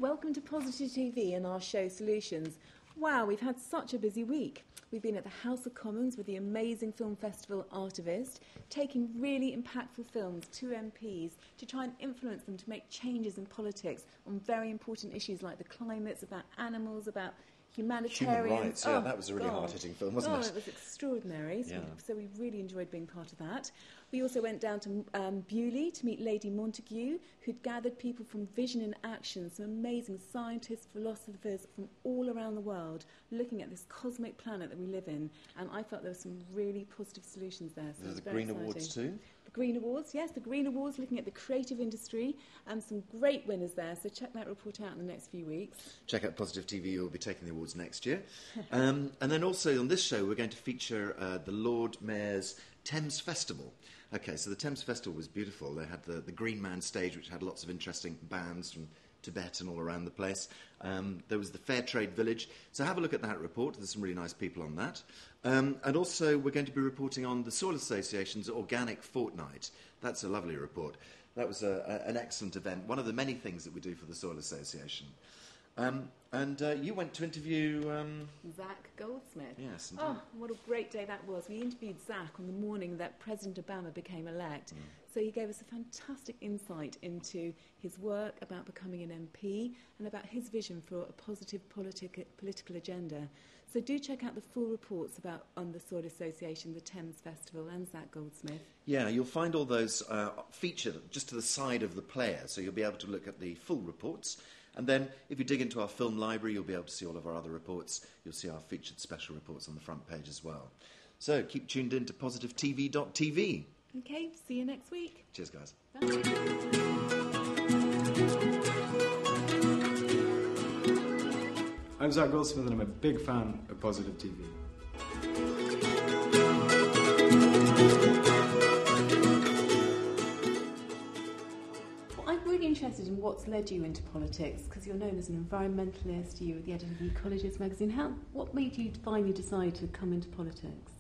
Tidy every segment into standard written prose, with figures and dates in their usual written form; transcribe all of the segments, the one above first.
welcome to PositiveTV and our show Solutions. Wow, we've had such a busy week. We've been at the House of Commons with the amazing film festival Artivist, taking really impactful films to MPs to try and influence them to make changes in politics on very important issues like the climate, about animals, about humanitarians. Human rights, yeah, that was a really hard-hitting film, wasn't it? It was extraordinary, Yeah. so we really enjoyed being part of that. We also went down to Bewley to meet Lady Montague, who'd gathered people from Vision in Action, some amazing scientists, philosophers from all around the world, looking at this cosmic planet that we live in, and I felt there were some really positive solutions there. So There's the Green Awards too? The Green Awards, yes, the Green Awards, looking at the creative industry, and some great winners there, so check that report out in the next few weeks. Check out Positive TV, you'll be taking the awards next year. And then also on this show, we're going to feature the Lord Mayor's Thames Festival. Okay, so the Thames Festival was beautiful. They had the Green Man stage, which had lots of interesting bands from Tibet and all around the place. There was the Fair Trade Village. So have a look at that report. There's some really nice people on that. And also we're going to be reporting on the Soil Association's Organic Fortnight. That's a lovely report. That was an excellent event, one of the many things that we do for the Soil Association. And you went to interview... Zach Goldsmith. Yes, indeed. Oh, what a great day that was. We interviewed Zach on the morning that President Obama became elect. So he gave us a fantastic insight into his work about becoming an MP and about his vision for a positive political agenda. So do check out the full reports about on the Soil Association, the Thames Festival and Zach Goldsmith. Yeah, you'll find all those featured just to the side of the player, so you'll be able to look at the full reports. And then if you dig into our film library, you'll be able to see all of our other reports. You'll see our featured special reports on the front page as well. So keep tuned in to PositiveTV.tv. Okay, see you next week. Cheers, guys. Bye. I'm Zach Goldsmith and I'm a big fan of Positive TV. I'm really interested in what's led you into politics, because you're known as an environmentalist, you were the editor of Ecologist magazine. What made you finally decide to come into politics?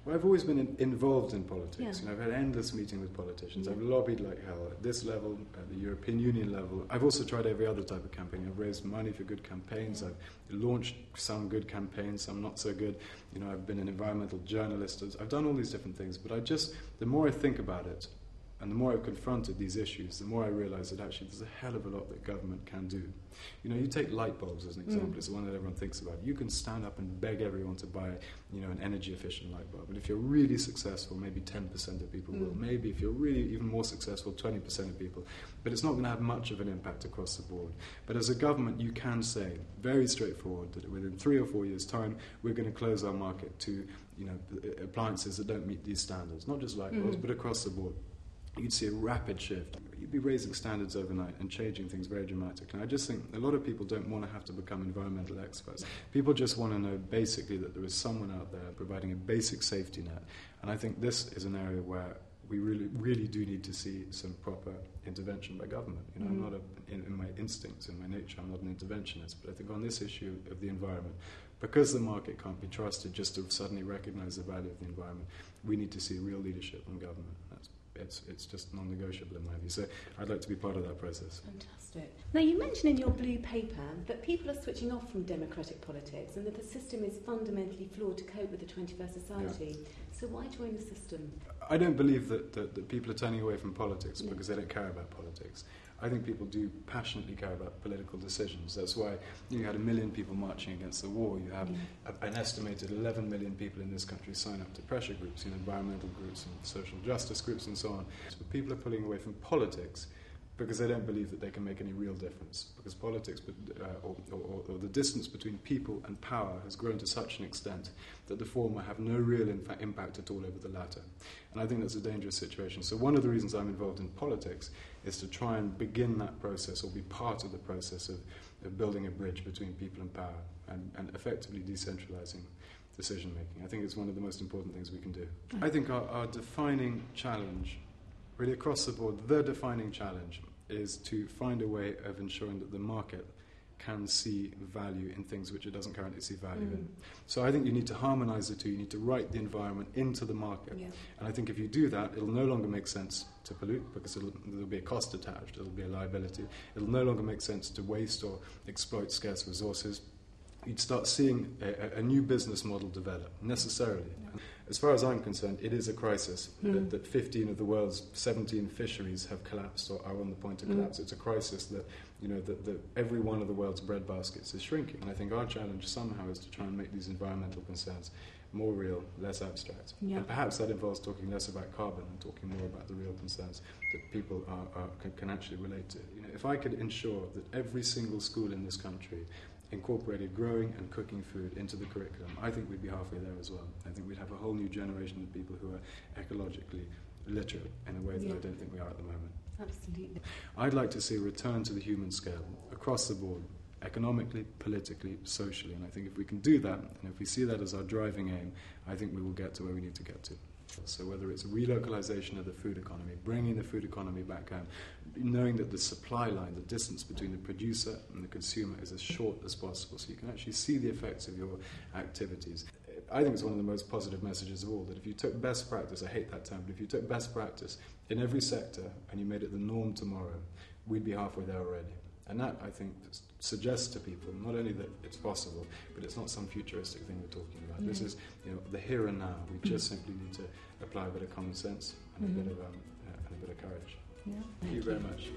Well, I've always been involved in politics. Yeah. You know, I've had endless meetings with politicians. I've lobbied like hell at this level, at the European Union level. I've also tried every other type of campaign. I've raised money for good campaigns. I've launched some good campaigns, some not so good. You know, I've been an environmental journalist. I've done all these different things. But the more I think about it, and the more I've confronted these issues, the more I realise that actually there's a hell of a lot that government can do. You know, you take light bulbs as an example. It's the one that everyone thinks about. You can stand up and beg everyone to buy, you know, an energy-efficient light bulb. And if you're really successful, maybe 10% of people will. Maybe if you're really even more successful, 20% of people. But it's not going to have much of an impact across the board. But as a government, you can say, very straightforward, that within 3 or 4 years' time, we're going to close our market to, you know, appliances that don't meet these standards. Not just light bulbs, but across the board. You'd see a rapid shift. You'd be raising standards overnight and changing things very dramatically. And I just think a lot of people don't want to have to become environmental experts. People just want to know basically that there is someone out there providing a basic safety net. And I think this is an area where we really, really do need to see some proper intervention by government. You know, I'm not in my instincts, in my nature, I'm not an interventionist. But I think on this issue of the environment, because the market can't be trusted just to suddenly recognise the value of the environment, we need to see real leadership from government. It's just non-negotiable in my view. So I'd like to be part of that process. Fantastic. Now, you mentioned in your blue paper that people are switching off from democratic politics and that the system is fundamentally flawed to cope with the 21st society. Yeah. So why join the system? I don't believe that people are turning away from politics because they don't care about politics. I think people do passionately care about political decisions. That's why you had 1 million people marching against the war. You have an estimated 11 million people in this country sign up to pressure groups, you know, environmental groups and social justice groups and so on. So people are pulling away from politics because they don't believe that they can make any real difference. Because politics, or the distance between people and power has grown to such an extent that the former have no real impact at all over the latter. And I think that's a dangerous situation. So one of the reasons I'm involved in politics is to try and begin that process or be part of the process of building a bridge between people and power and effectively decentralising decision-making. I think it's one of the most important things we can do. I think our defining challenge, really across the board, the defining challenge is to find a way of ensuring that the market can see value in things which it doesn't currently see value in. So I think you need to harmonise the two. You need to write the environment into the market. Yeah. And I think if you do that, it'll no longer make sense to pollute because there'll be a cost attached. It'll be a liability. It'll no longer make sense to waste or exploit scarce resources. You'd start seeing a new business model develop, necessarily. Yeah. As far as I'm concerned, it is a crisis that 15 of the world's 17 fisheries have collapsed or are on the point of collapse. It's a crisis that, that every one of the world's breadbaskets is shrinking. And I think our challenge somehow is to try and make these environmental concerns more real, less abstract. Yeah. And perhaps that involves talking less about carbon and talking more about the real concerns that people can actually relate to. If I could ensure that every single school in this country incorporated growing and cooking food into the curriculum, I think we'd be halfway there as well. I think we'd have a whole new generation of people who are ecologically literate in a way that I don't think we are at the moment. Absolutely. I'd like to see a return to the human scale across the board, economically, politically, socially. And I think if we can do that, and if we see that as our driving aim, I think we will get to where we need to get to. So whether it's relocalization of the food economy, bringing the food economy back home, knowing that the supply line, the distance between the producer and the consumer is as short as possible so you can actually see the effects of your activities. I think it's one of the most positive messages of all, that if you took best practice, I hate that term, but if you took best practice in every sector and you made it the norm tomorrow, we'd be halfway there already. And that, I think, suggests to people not only that it's possible, but it's not some futuristic thing we're talking about. Yeah. This is the here and now. We just simply need to apply a bit of common sense and a bit of courage. Yeah. Thank you very much.